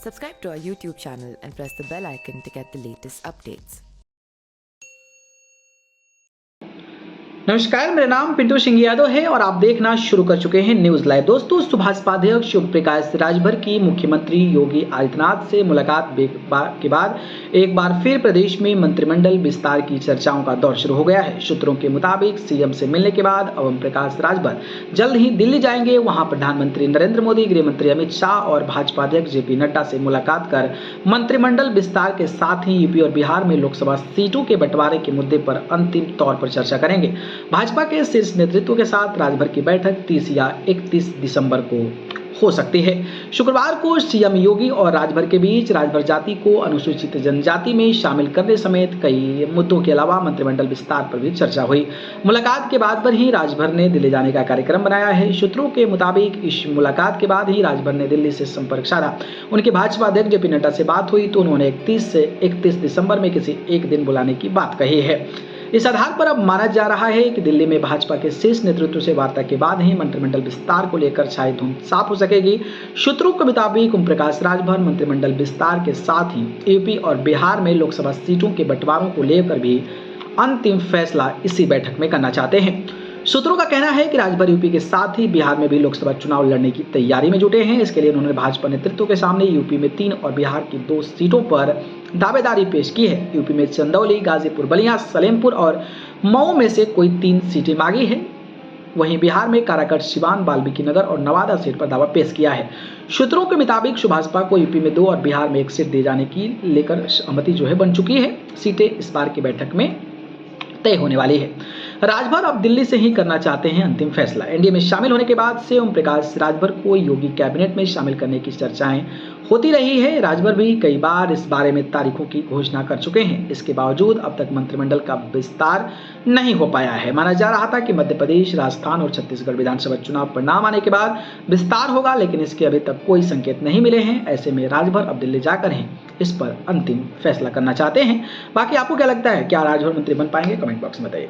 Subscribe to our YouTube channel and press the bell icon to get the latest updates. नमस्कार, मेरा नाम पिंटू सिंह यादव है और आप देखना शुरू कर चुके हैं न्यूज लाइव। दोस्तों, भाजपा अध्यक्ष ओम प्रकाश राजभर की मुख्यमंत्री योगी आदित्यनाथ से मुलाकात के बाद एक बार फिर प्रदेश में मंत्रिमंडल विस्तार की चर्चाओं का दौर शुरू हो गया है। सूत्रों के मुताबिक सीएम से मिलने के बाद ओम प्रकाश राजभर जल्द ही दिल्ली जाएंगे। वहां प्रधानमंत्री नरेंद्र मोदी, गृह मंत्री अमित शाह और भाजपा अध्यक्ष जेपी नड्डा से मुलाकात कर मंत्रिमंडल विस्तार के साथ ही यूपी और बिहार में लोकसभा सीटों के बंटवारे के मुद्दे पर अंतिम तौर पर चर्चा करेंगे। भाजपा के शीर्ष नेतृत्व के साथ राजभर की बैठक 30 या 31 दिसंबर को हो सकती है। शुक्रवार को सीएम योगी और राजभर के बीच राजभर जाति को अनुसूचित जनजाति में शामिल करने समेत कई मुद्दों के अलावा मंत्रिमंडल विस्तार पर भी चर्चा हुई। मुलाकात के बाद पर ही राजभर ने दिल्ली जाने का कार्यक्रम बनाया है। सूत्रों के मुताबिक इस मुलाकात के बाद ही राजभर ने दिल्ली से संपर्क साधा। उनके भाजपा अध्यक्ष जेपी नड्डा से बात हुई तो उन्होंने 31 से 31 दिसंबर में किसी एक दिन बुलाने की बात कही है। इस आधार पर अब माना जा रहा है कि दिल्ली में भाजपा के शीर्ष नेतृत्व से वार्ता के बाद ही मंत्रिमंडल विस्तार को लेकर छाई धुंध साफ हो सकेगी। सूत्रों के मुताबिक ओम प्रकाश राजभर मंत्रिमंडल विस्तार के साथ ही यूपी और बिहार में लोकसभा सीटों के बंटवारों को लेकर भी अंतिम फैसला इसी बैठक में करना चाहते हैं। सूत्रों का कहना है कि राजभर यूपी के साथ ही बिहार में भी लोकसभा चुनाव लड़ने की तैयारी में जुटे हैं। इसके लिए उन्होंने भाजपा नेतृत्व के सामने यूपी में 3 और बिहार की 2 सीटों पर दावेदारी पेश की है। यूपी में चंदौली, गाजीपुर, बलिया, सलेमपुर और मऊ में से कोई 3 सीटें मांगी है। वहीं बिहार में काराकट, सिवान, वाल्मीकि नगर और नवादा सीट पर दावा पेश किया है। सूत्रों के मुताबिक भाजपा को यूपी में 2 और बिहार में 1 सीट दिए जाने की लेकर सहमति बन चुकी है। सीटें इस बार की बैठक में तय होने वाली है। राजभर अब दिल्ली से ही करना चाहते हैं अंतिम फैसला। एनडीए में शामिल होने के बाद से ओम प्रकाश राजभर को योगी कैबिनेट में शामिल करने की चर्चाएं होती रही है। राजभर भी कई बार इस बारे में तारीखों की घोषणा कर चुके हैं। इसके बावजूद अब तक मंत्रिमंडल का विस्तार नहीं हो पाया है। माना जा रहा था कि मध्य प्रदेश, राजस्थान और छत्तीसगढ़ विधानसभा चुनाव परिणाम आने के बाद विस्तार होगा, लेकिन इसके अभी तक कोई संकेत नहीं मिले हैं। ऐसे में राजभर अब दिल्ली जाकर ही इस पर अंतिम फैसला करना चाहते हैं। बाकी आपको क्या लगता है, क्या राजभर मंत्री बन पाएंगे? कमेंट बॉक्स में बताइए।